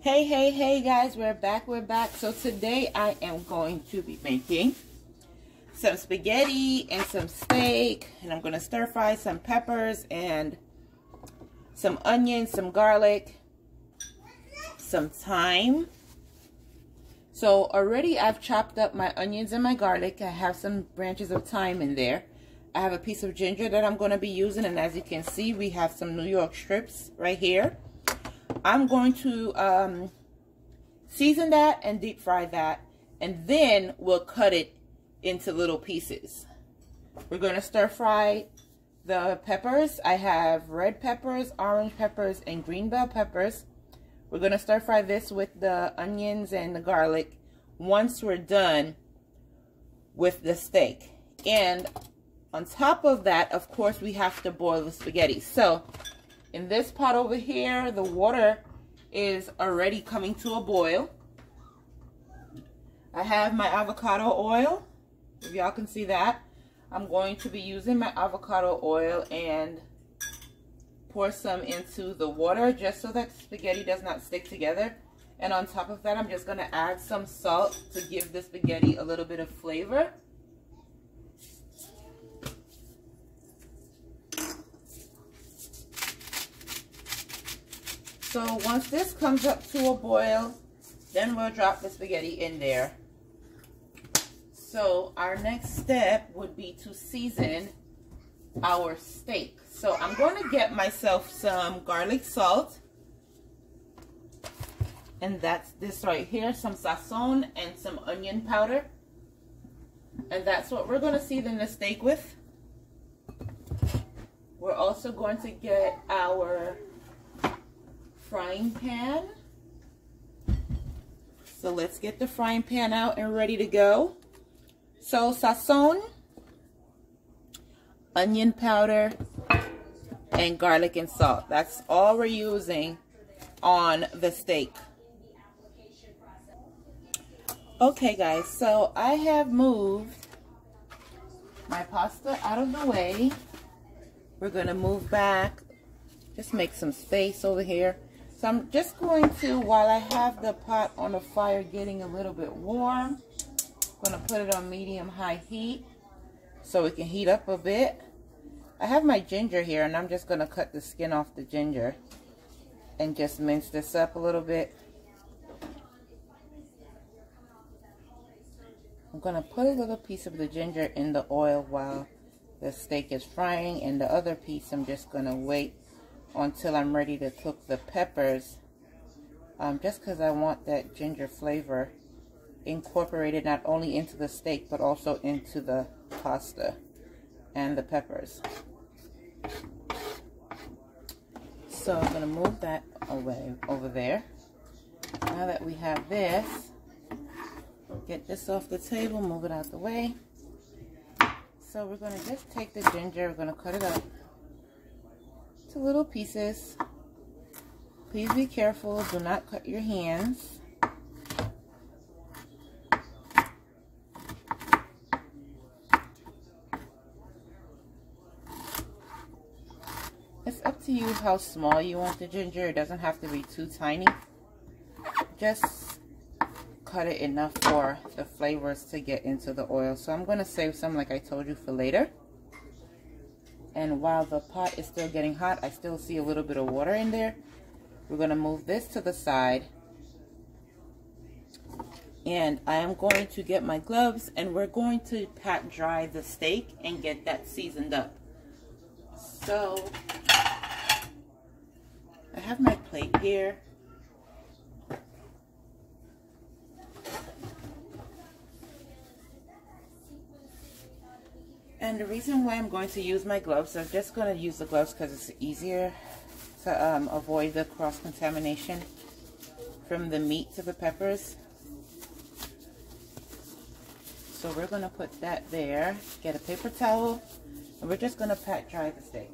Hey guys, we're back. So today I am going to be making some spaghetti and some steak, and I'm going to stir fry some peppers and some onions, some garlic, some thyme. So already I've chopped up my onions and my garlic. I have some branches of thyme in there. I have a piece of ginger that I'm going to be using, and as you can see, we have some New York strips right here. I'm going to season that and deep fry that, and then we'll cut it into little pieces. We're going to stir fry the peppers. I have red peppers, orange peppers, and green bell peppers. We're going to stir fry this with the onions and the garlic once we're done with the steak. And on top of that, of course, we have to boil the spaghetti. So in this pot over here, the water is already coming to a boil. I have my avocado oil, if y'all can see that. I'm going to be using my avocado oil and pour some into the water just so that spaghetti does not stick together. And on top of that, I'm just going to add some salt to give the spaghetti a little bit of flavor. So once this comes up to a boil, then we'll drop the spaghetti in there. So our next step would be to season our steak. So I'm going to get myself some garlic salt. And that's this right here, some sazon and some onion powder. And that's what we're going to season the steak with. We're also going to get our frying pan. So let's get the frying pan out and ready to go. So sazon, onion powder, and garlic and salt. That's all we're using on the steak. Okay guys, so I have moved my pasta out of the way. We're going to move back, just make some space over here. So I'm just going to, while I have the pot on the fire getting a little bit warm, I'm going to put it on medium-high heat so it can heat up a bit. I have my ginger here, and I'm just going to cut the skin off the ginger and just mince this up a little bit. I'm going to put a little piece of the ginger in the oil while the steak is frying, and the other piece I'm just going to wait until I'm ready to cook the peppers, just because I want that ginger flavor incorporated not only into the steak but also into the pasta and the peppers. So I'm going to move that away over there. Now that we have this, get this off the table, move it out the way. So we're going to just take the ginger, we're going to cut it up to little pieces. Please be careful, do not cut your hands. It's up to you how small you want the ginger. It doesn't have to be too tiny. Just cut it enough for the flavors to get into the oil. So I'm going to save some, like I told you, for later. And while the pot is still getting hot, I still see a little bit of water in there. We're going to move this to the side. And I am going to get my gloves, and we're going to pat dry the steak and get that seasoned up. So I have my plate here. And the reason why I'm going to use my gloves, I'm just going to use the gloves because it's easier to avoid the cross-contamination from the meat to the peppers. So we're going to put that there, get a paper towel, and we're just going to pat dry the steak.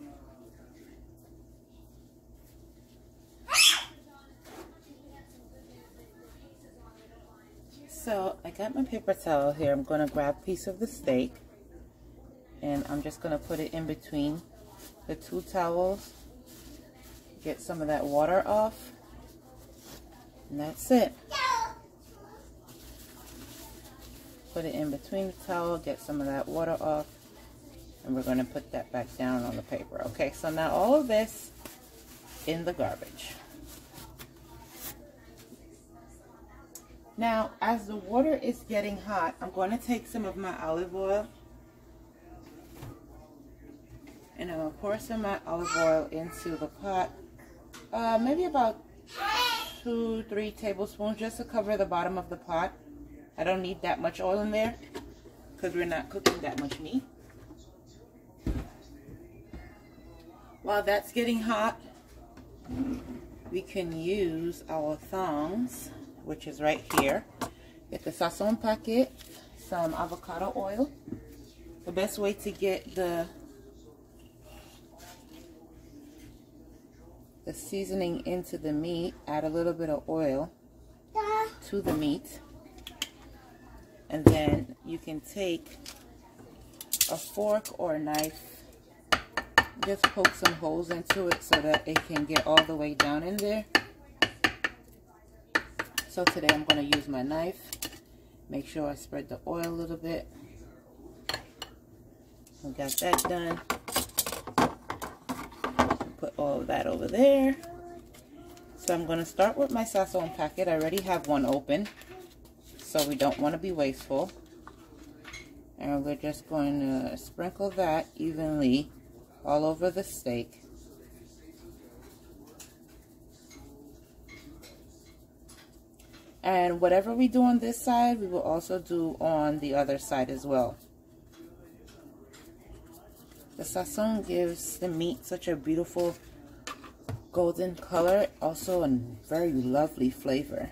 So I got my paper towel here. I'm going to grab a piece of the steak, and I'm just going to put it in between the two towels. Get some of that water off. And that's it. Put it in between the towel, get some of that water off, and we're going to put that back down on the paper. Okay, so now all of this in the garbage. Now, as the water is getting hot, I'm going to take some of my olive oil, and I'm going to pour some of my olive oil into the pot. Maybe about 2-3 tablespoons, just to cover the bottom of the pot. I don't need that much oil in there because we're not cooking that much meat. While that's getting hot, we can use our thongs, which is right here. Get the sazon packet, some avocado oil. The best way to get the seasoning into the meat, add a little bit of oil to the meat. And then you can take a fork or a knife, just poke some holes into it so that it can get all the way down in there. So today I'm going to use my knife. Make sure I spread the oil a little bit. I got that done. Put all of that over there. So I'm going to start with my sazon packet. I already have one open, so we don't want to be wasteful. And we're just going to sprinkle that evenly all over the steak. And whatever we do on this side, we will also do on the other side as well. The sazon gives the meat such a beautiful golden color, also a very lovely flavor.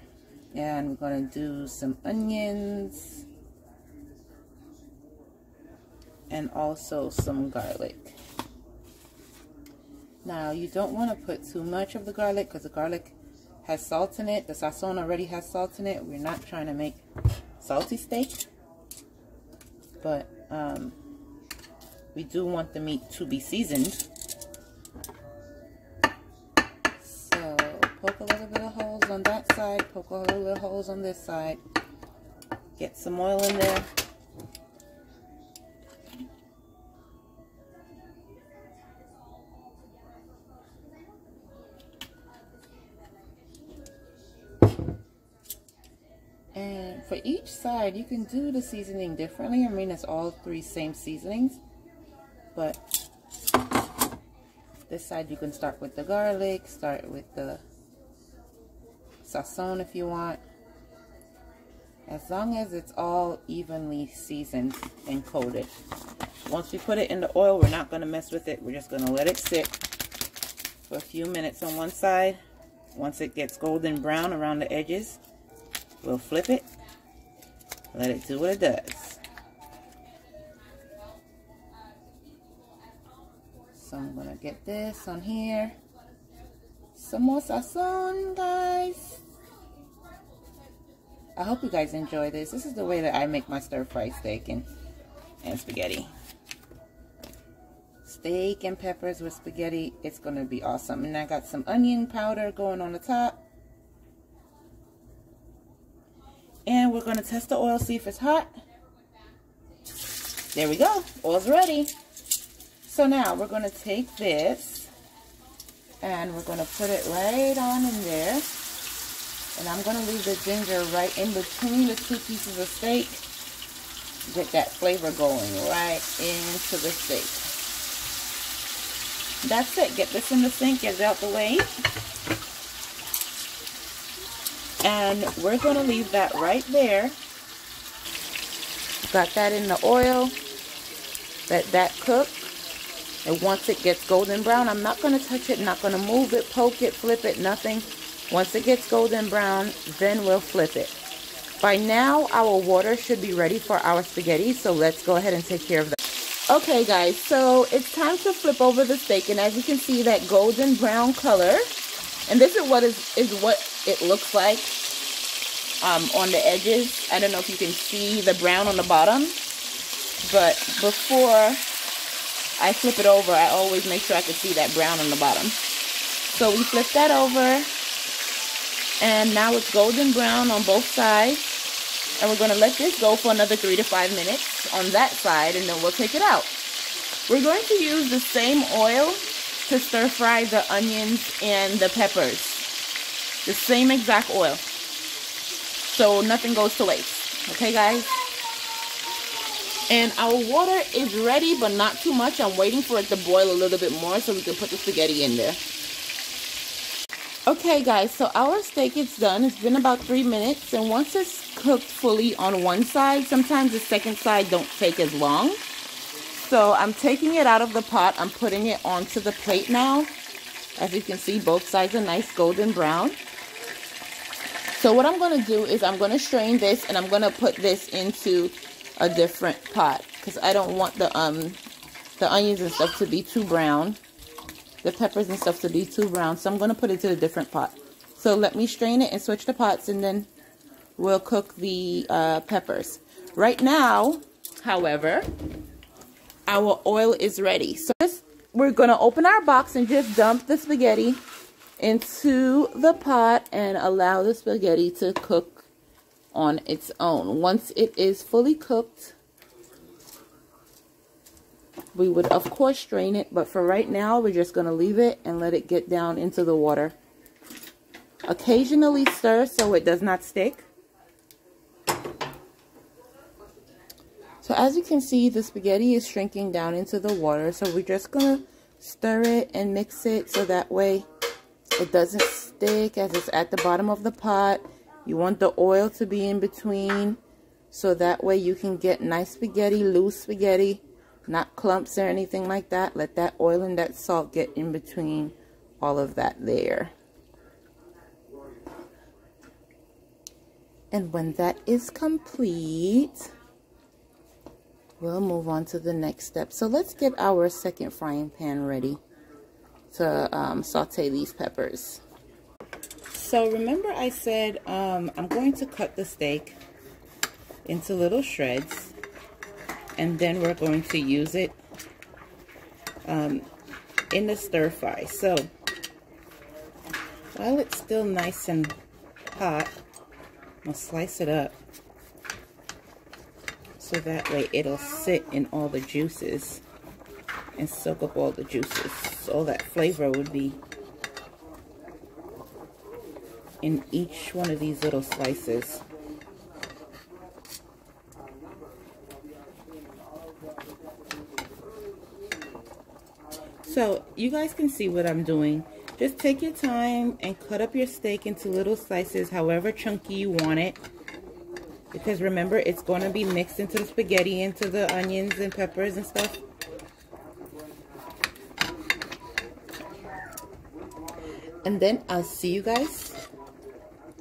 And we're going to do some onions and also some garlic. Now, you don't want to put too much of the garlic because the garlic has salt in it. The sazon already has salt in it. We're not trying to make salty steak, but we do want the meat to be seasoned. So poke a little bit of holes on that side, poke a little bit of holes on this side, get some oil in there. And for each side, you can do the seasoning differently. I mean, it's all three same seasonings. But this side, you can start with the garlic, start with the sazon if you want. As long as it's all evenly seasoned and coated. Once we put it in the oil, we're not going to mess with it. We're just going to let it sit for a few minutes on one side. Once it gets golden brown around the edges, we'll flip it, let it do what it does. So I'm going to get this on here. Some more sazon, guys. I hope you guys enjoy this. This is the way that I make my stir-fry steak and spaghetti. Steak and peppers with spaghetti. It's going to be awesome. And I got some onion powder going on the top. And we're going to test the oil, see if it's hot. There we go. Oil's ready. So now we're going to take this and we're going to put it right on in there. And I'm going to leave the ginger right in between the two pieces of steak. Get that flavor going right into the steak. That's it. Get this in the sink, get it out the way. And we're going to leave that right there. Got that in the oil. Let that cook. And once it gets golden brown, I'm not going to touch it, not going to move it, poke it, flip it, nothing. Once it gets golden brown, then we'll flip it. By now, our water should be ready for our spaghetti, so let's go ahead and take care of that. Okay, guys, so it's time to flip over the steak, and as you can see, that golden brown color, and this is what it looks like on the edges. I don't know if you can see the brown on the bottom, but before I flip it over, I always make sure I can see that brown on the bottom. So we flip that over. And now it's golden brown on both sides. And we're going to let this go for another 3 to 5 minutes on that side, and then we'll take it out. We're going to use the same oil to stir fry the onions and the peppers. The same exact oil. So nothing goes to waste. Okay, guys? And our water is ready, but not too much. I'm waiting for it to boil a little bit more so we can put the spaghetti in there. Okay, guys, so our steak is done. It's been about 3 minutes. And once it's cooked fully on one side, sometimes the second side don't take as long. So I'm taking it out of the pot. I'm putting it onto the plate now. As you can see, both sides are nice golden brown. So what I'm going to do is I'm going to strain this, and I'm going to put this into a different pot because I don't want the onions and stuff to be too brown, the peppers and stuff to be too brown. So I'm going to put it to a different pot. So let me strain it and switch the pots, and then we'll cook the peppers. Right now, however, our oil is ready. So we're going to open our box and just dump the spaghetti into the pot and allow the spaghetti to cook on its own. Once it is fully cooked, we would of course strain it, but for right now we're just going to leave it and let it get down into the water. Occasionally stir so it does not stick. So as you can see, the spaghetti is shrinking down into the water, so we're just going to stir it and mix it so that way it doesn't stick as it's at the bottom of the pot. You want the oil to be in between so that way you can get nice spaghetti, loose spaghetti, not clumps or anything like that. Let that oil and that salt get in between all of that there. And when that is complete, we'll move on to the next step. So let's get our second frying pan ready to saute these peppers. So remember I said I'm going to cut the steak into little shreds, and then we're going to use it in the stir fry. So while it's still nice and hot, I'll slice it up so that way it'll sit in all the juices and soak up all the juices. So all that flavor would be in each one of these little slices. So you guys can see what I'm doing. Just take your time and cut up your steak into little slices, however chunky you want it. Because remember, it's going to be mixed into the spaghetti, into the onions and peppers and stuff. And then I'll see you guys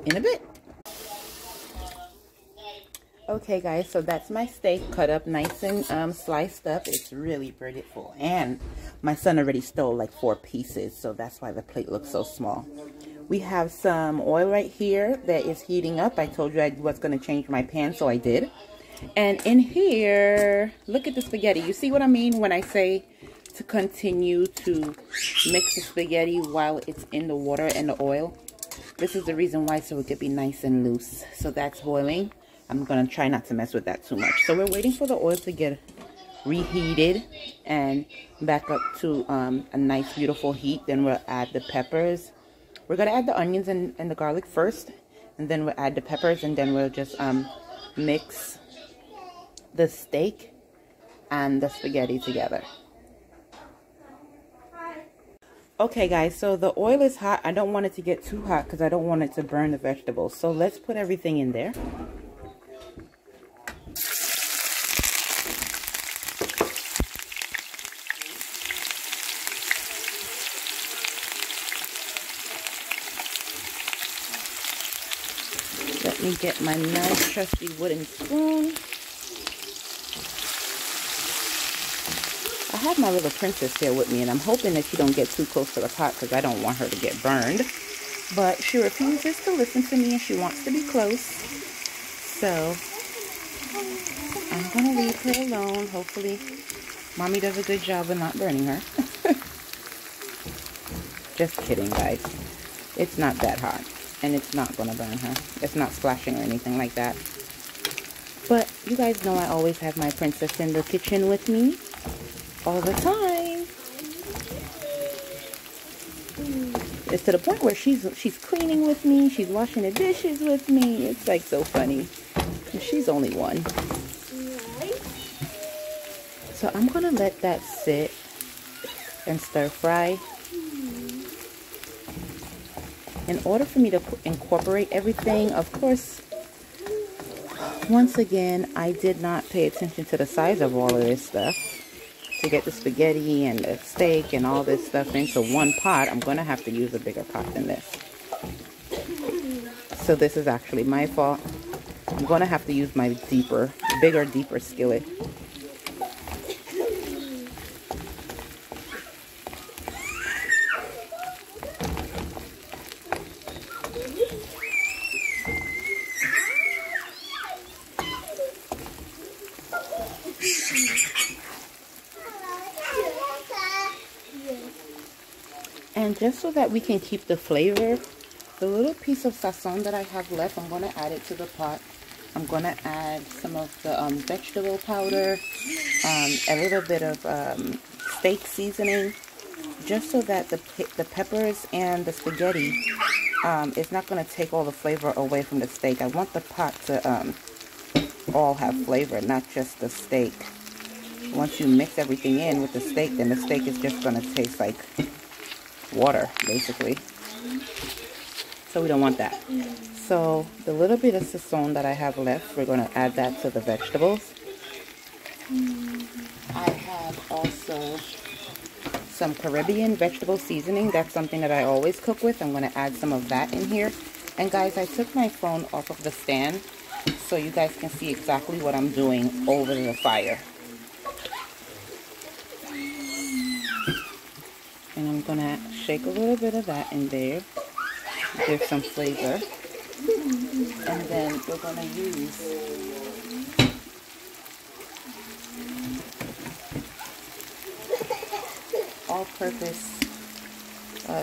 in a bit. Okay guys, so that's my steak cut up nice and sliced up. It's really beautiful, and my son already stole like 4 pieces, so that's why the plate looks so small. We have some oil right here that is heating up. I told you I was going to change my pan, so I did. And in here, look at the spaghetti. You see what I mean when I say to continue to mix the spaghetti while it's in the water and the oil? This is the reason why, so it could be nice and loose. So that's boiling. I'm going to try not to mess with that too much. So we're waiting for the oil to get reheated and back up to a nice beautiful heat. Then we'll add the peppers. We're going to add the onions and the garlic first, and then we'll add the peppers, and then we'll just mix the steak and the spaghetti together. Okay guys, so the oil is hot. I don't want it to get too hot because I don't want it to burn the vegetables. So let's put everything in there. Let me get my nice trusty wooden spoon. I have my little princess here with me, and I'm hoping that she don't get too close to the pot because I don't want her to get burned. But she refuses to listen to me, and she wants to be close. So I'm going to leave her alone. Hopefully Mommy does a good job of not burning her. Just kidding, guys. It's not that hot. and it's not gonna burn, huh? It's not splashing or anything like that. But you guys know I always have my princess in the kitchen with me all the time. It's to the point where she's cleaning with me, she's washing the dishes with me. It's like so funny. And she's only one. So I'm gonna let that sit and stir fry. In order for me to incorporate everything, of course, once again, I did not pay attention to the size of all of this stuff. To get the spaghetti and the steak and all this stuff into one pot, I'm going to have to use a bigger pot than this. So this is actually my fault. I'm going to have to use my bigger, deeper skillet. And just so that we can keep the flavor, the little piece of sazon that I have left, I'm going to add it to the pot. I'm going to add some of the vegetable powder, a little bit of steak seasoning, just so that the peppers and the spaghetti is not going to take all the flavor away from the steak. I want the pot to all have flavor, not just the steak. Once you mix everything in with the steak, then the steak is just going to taste like water, basically. So we don't want that. So the little bit of sazon that I have left, we're going to add that to the vegetables. I have also some Caribbean vegetable seasoning. That's something that I always cook with. I'm going to add some of that in here. And guys, I took my phone off of the stand so you guys can see exactly what I'm doing over the fire. And I'm going to shake a little bit of that in there. Give some flavor. And then we're going to use all-purpose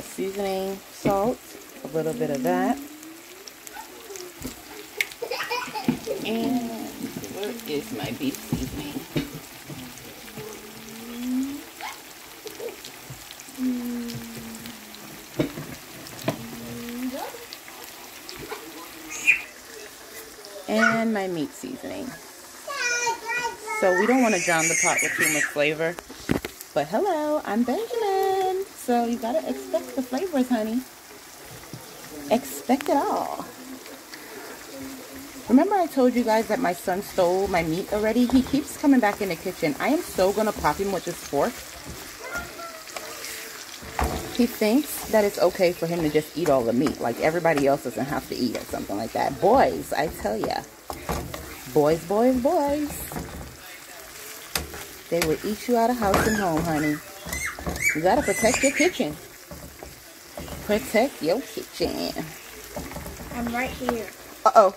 seasoning salt. A little bit of that. And where is my beef seasoning? And my meat seasoning. So we don't want to drown the pot with too much flavor. But hello, I'm Benjamin. So you gotta expect the flavors, honey. Expect it all. Remember I told you guys that my son stole my meat already? He keeps coming back in the kitchen. I am so gonna pop him with this fork. He thinks that it's okay for him to just eat all the meat, like everybody else doesn't have to eat or something like that. Boys, I tell ya. Boys, boys, boys. They will eat you out of house and home, honey. You gotta protect your kitchen. Protect your kitchen. I'm right here. Uh-oh.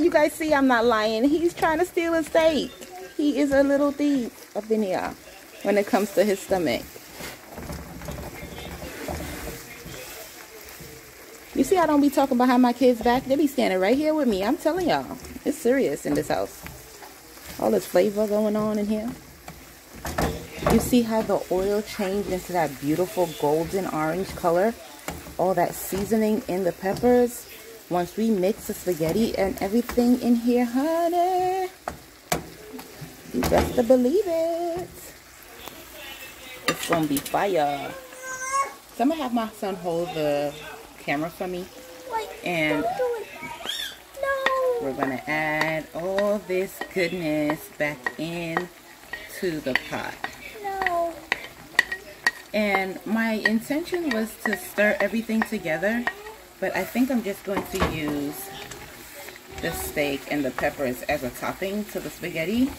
You guys see I'm not lying. He's trying to steal a steak. He is a little thief up in here when it comes to his stomach. You see I don't be talking behind my kids' back. They be standing right here with me. I'm telling y'all. It's serious in this house. All this flavor going on in here. You see how the oil changed into that beautiful golden orange color? All that seasoning in the peppers. Once we mix the spaghetti and everything in here, honey, you best to believe it. It's gonna be fire. So I'm gonna have my son hold the camera for me. Wait, and don't do it. No. We're gonna add all this goodness back in to the pot. No. And my intention was to stir everything together, but I think I'm just going to use the steak and the peppers as a topping to the spaghetti.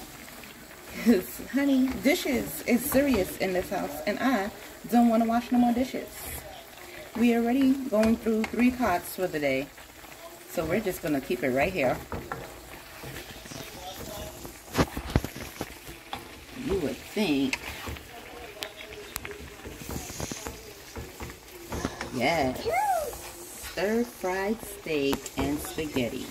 Because, honey, dishes is serious in this house, and I don't want to wash no more dishes. We are already going through 3 pots for the day, so we're just going to keep it right here. You would think. Yes. stir-fried steak and spaghetti.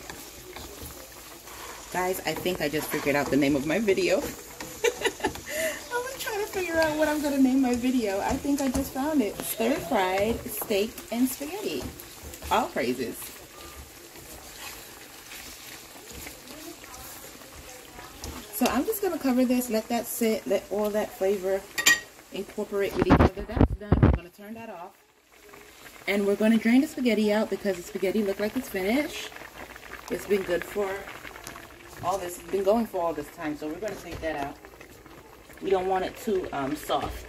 Guys, I think I just figured out the name of my video. I was trying to figure out what I'm going to name my video. I think I just found it. Stir-fried steak and spaghetti. All praises. So I'm just going to cover this, let that sit, let all that flavor incorporate with each other. That's done. We're going to turn that off. And we're going to drain the spaghetti out because the spaghetti looks like it's finished. It's been good for all this. It's been going for all this time. So we're going to take that out. We don't want it too soft.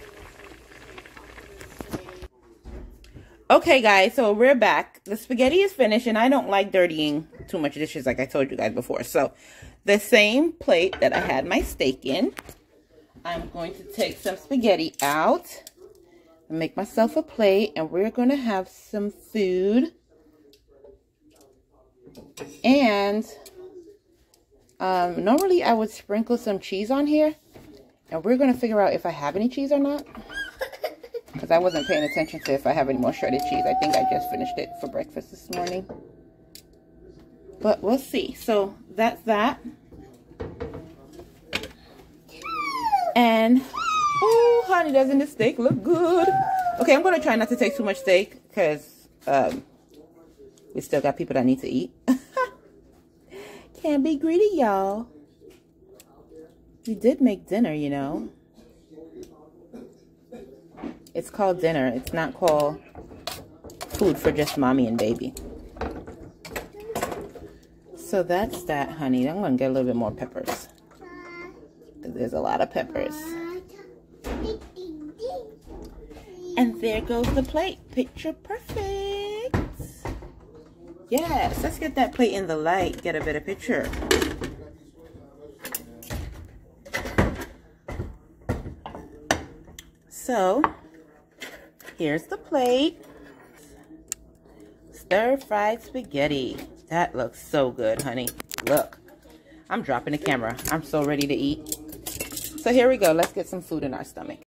Okay, guys. So we're back. The spaghetti is finished. And I don't like dirtying too much dishes like I told you guys before. So the same plate that I had my steak in, I'm going to take some spaghetti out and make myself a plate, and we're going to have some food. And normally I would sprinkle some cheese on here, and we're going to figure out if I have any cheese or not, because I wasn't paying attention to if I have any more shredded cheese. I think I just finished it for breakfast this morning. But we'll see. So that's that. And, oh, honey, doesn't the steak look good? Okay, I'm going to try not to take too much steak because we still got people that need to eat. Can't be greedy, y'all. We did make dinner, you know. It's called dinner. It's not called food for just mommy and baby. So that's that, honey. I'm going to get a little bit more peppers. There's a lot of peppers. And there goes the plate. Picture perfect. Yes, let's get that plate in the light. Get a better picture. So, here's the plate. Stir-fried spaghetti. That looks so good, honey. Look. I'm dropping the camera. I'm so ready to eat. So here we go. Let's get some food in our stomach.